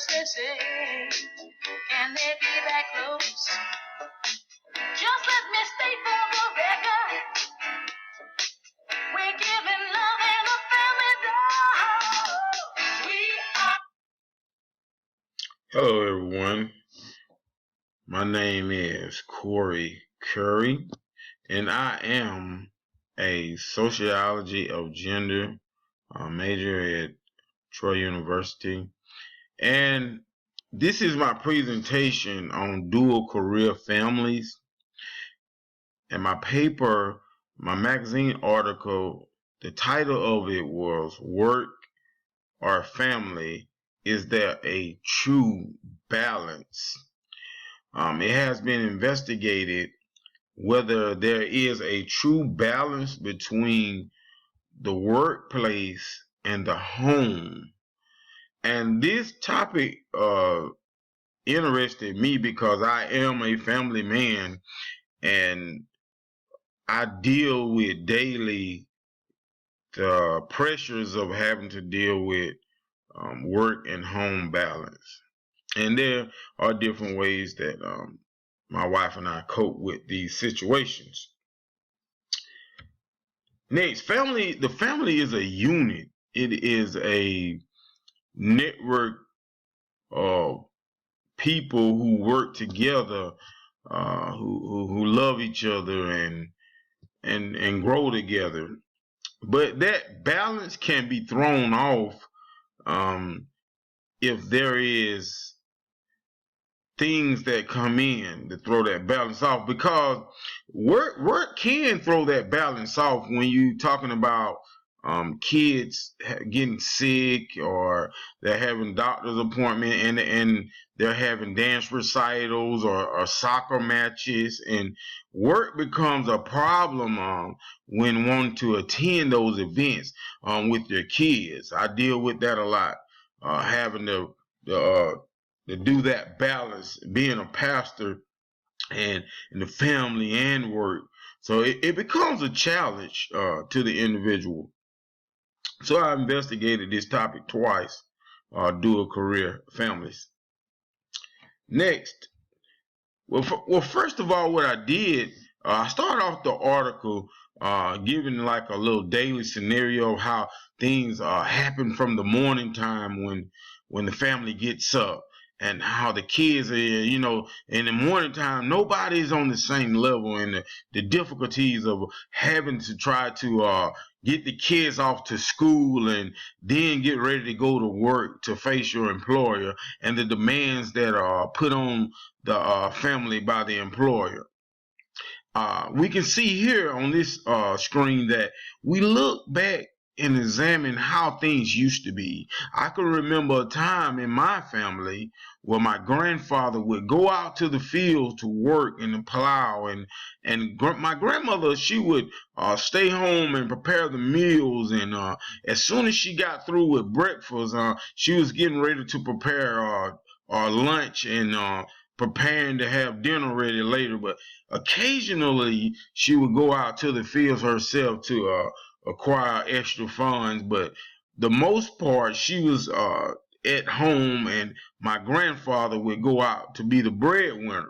say, can they be that close? Just let me state for the record, we're giving love and a family dose. We are. Hello, everyone. My name is Corey Curry, and I am a sociology of gender major at Troy University. And this is my presentation on dual career families. And my paper, my magazine article, the title of it was Work or Family, Is There a True Balance? It has been investigated whether there is a true balance between the workplace and the home. And this topic interested me because I am a family man and I deal with daily the pressures of having to deal with work and home balance. And there are different ways that my wife and I cope with these situations. Next, the family is a unit. It is a network of people who work together, who love each other and grow together. But that balance can be thrown off if there is things that come in to throw that balance off, because work can throw that balance off when you talking about kids getting sick, or they're having doctor's appointment, and they're having dance recitals or soccer matches, and work becomes a problem when wanting to attend those events with your kids. I deal with that a lot, having to do that balance, being a pastor and in the family and work. So it becomes a challenge to the individual. So I investigated this topic twice, dual career families. Next, well, first of all, what I did, I started off the article giving like a little daily scenario of how things happen from the morning time when the family gets up, and how the kids are, in the morning time, nobody's on the same level, and the difficulties of having to try to get the kids off to school and then get ready to go to work to face your employer, and the demands that are put on the family by the employer. We can see here on this screen that we look back and examine how things used to be. I can remember a time in my family where my grandfather would go out to the field to work and to plow, and my grandmother, she would stay home and prepare the meals, and as soon as she got through with breakfast, she was getting ready to prepare lunch and preparing to have dinner ready later. But occasionally she would go out to the fields herself to acquire extra funds, but the most part she was at home, and my grandfather would go out to be the breadwinner.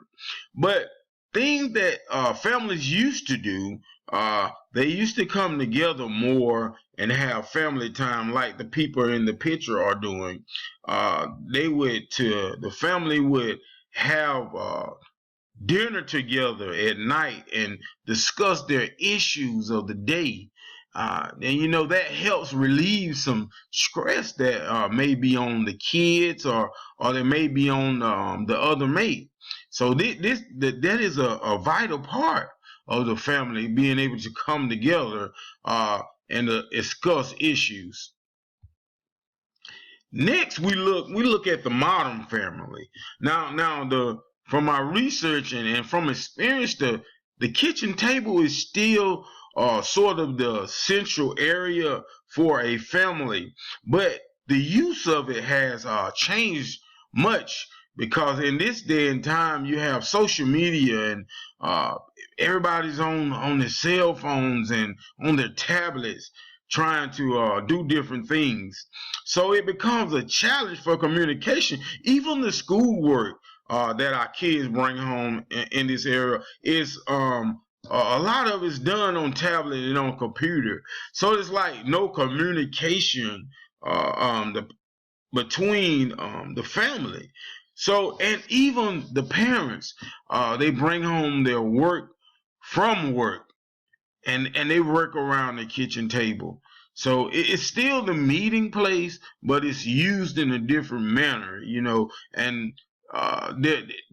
But things that families used to do, they used to come together more and have family time like the people in the picture are doing. The family would have dinner together at night and discuss their issues of the day. And that helps relieve some stress that may be on the kids, or that may be on the other mate. So that is a vital part of the family, being able to come together and discuss issues. Next, we look at the modern family. Now from my research and from experience, the kitchen table is still sort of the central area for a family, but the use of it has changed much, because in this day and time you have social media, and everybody's on their cell phones and on their tablets trying to do different things. So it becomes a challenge for communication. Even the schoolwork that our kids bring home in this area is a lot of it's done on tablet and on computer. So it's like no communication between the family. So, and even the parents, they bring home their work from work, and they work around the kitchen table. So it's still the meeting place, but it's used in a different manner, and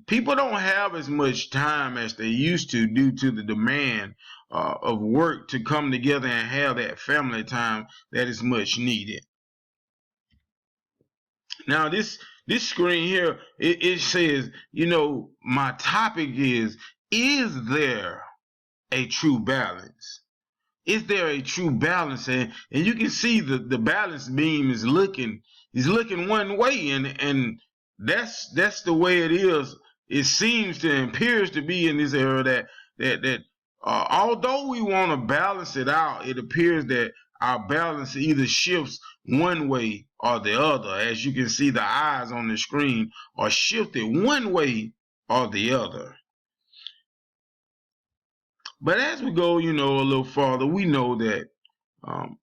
people don't have as much time as they used to due to the demand of work to come together and have that family time that is much needed. Now this screen here, it says, my topic is there a true balance? Is there a true balance? And you can see the balance beam is looking one way, and that's the way it is. It seems to and appears to be in this area that although we want to balance it out, it appears that our balance either shifts one way or the other. As you can see, the eyes on the screen are shifted one way or the other. But as we go, a little farther, we know that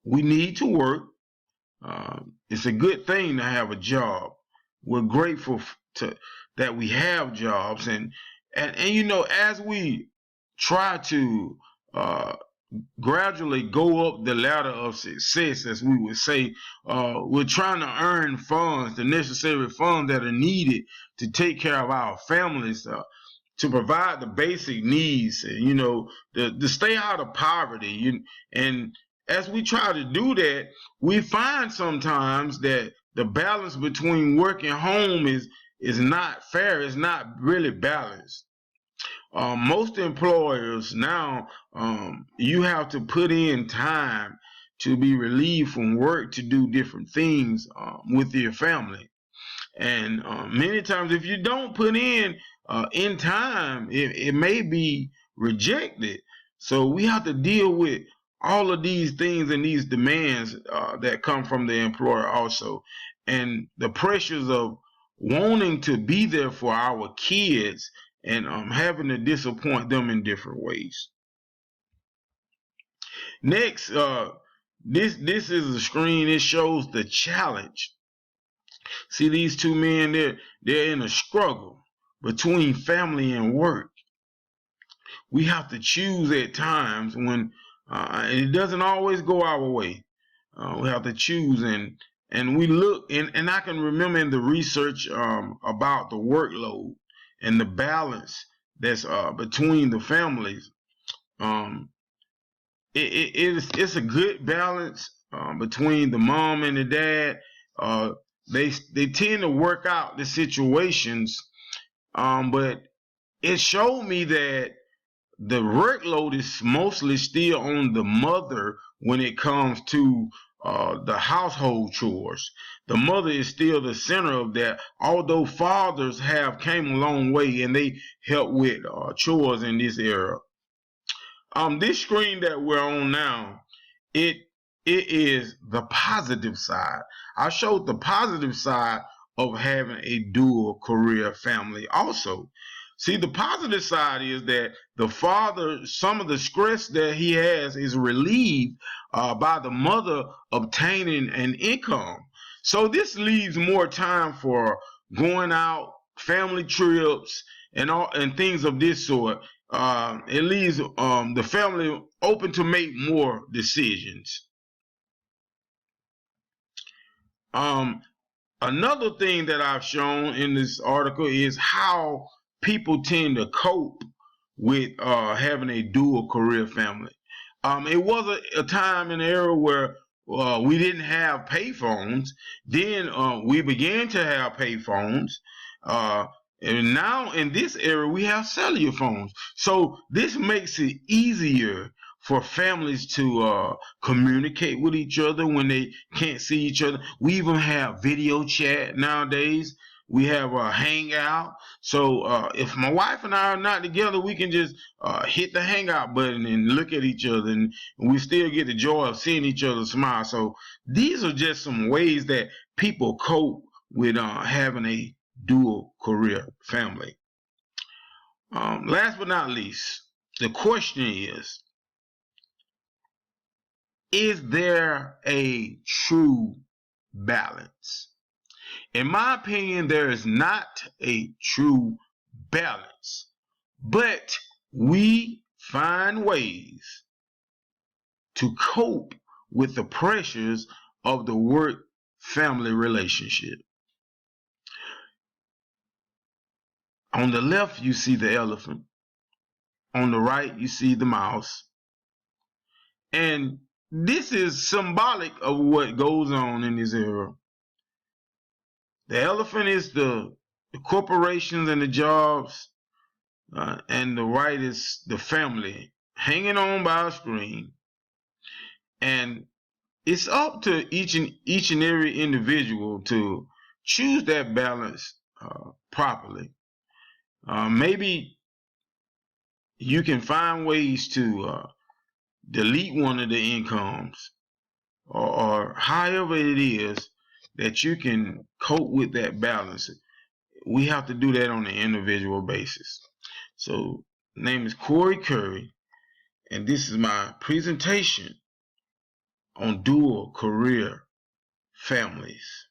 we need to work. It's a good thing to have a job. We're grateful that we have jobs, and as we try to gradually go up the ladder of success, as we would say, we're trying to earn funds, the necessary funds that are needed to take care of our families, to provide the basic needs, to stay out of poverty. And as we try to do that, we find sometimes that the balance between work and home is not fair. It's not really balanced. Most employers now, you have to put in time to be relieved from work to do different things with your family. And many times, if you don't put in time, it may be rejected. So we have to deal with all of these things and these demands that come from the employer also, and the pressures of wanting to be there for our kids and having to disappoint them in different ways. Next, this is a screen. It shows the challenge. See these two men, they're in a struggle between family and work. We have to choose at times when and it doesn't always go our way. We have to choose, and we look, and I can remember in the research about the workload and the balance that's between the families. It's a good balance between the mom and the dad. They tend to work out the situations, but it showed me that the workload is mostly still on the mother when it comes to the household chores. The mother is still the center of that, although fathers have came a long way and they help with chores in this era. This screen that we're on now, it is the positive side. I showed the positive side of having a dual career family also. See, the positive side is that the father, some of the stress that he has is relieved by the mother obtaining an income. So this leaves more time for going out, family trips, and things of this sort. It leaves the family open to make more decisions. Another thing that I've shown in this article is how people tend to cope with having a dual career family. It was a time in the era where we didn't have payphones. Then we began to have payphones. And now in this era, we have cellular phones. So this makes it easier for families to communicate with each other when they can't see each other. We even have video chat nowadays. We have a hangout. So if my wife and I are not together, we can just hit the hangout button and look at each other, and we still get the joy of seeing each other smile. So these are just some ways that people cope with having a dual career family. Last but not least, the question is there a true balance? In my opinion, there is not a true balance, but we find ways to cope with the pressures of the work-family relationship. On the left, you see the elephant. On the right, you see the mouse. And this is symbolic of what goes on in this era. The elephant is the corporations and the jobs, and the right is the family hanging on by a string. And it's up to each and every individual to choose that balance properly. Maybe you can find ways to delete one of the incomes, or however it is that you can cope with that balance. We have to do that on an individual basis. So, name is Corey Curry, and this is my presentation on dual career families.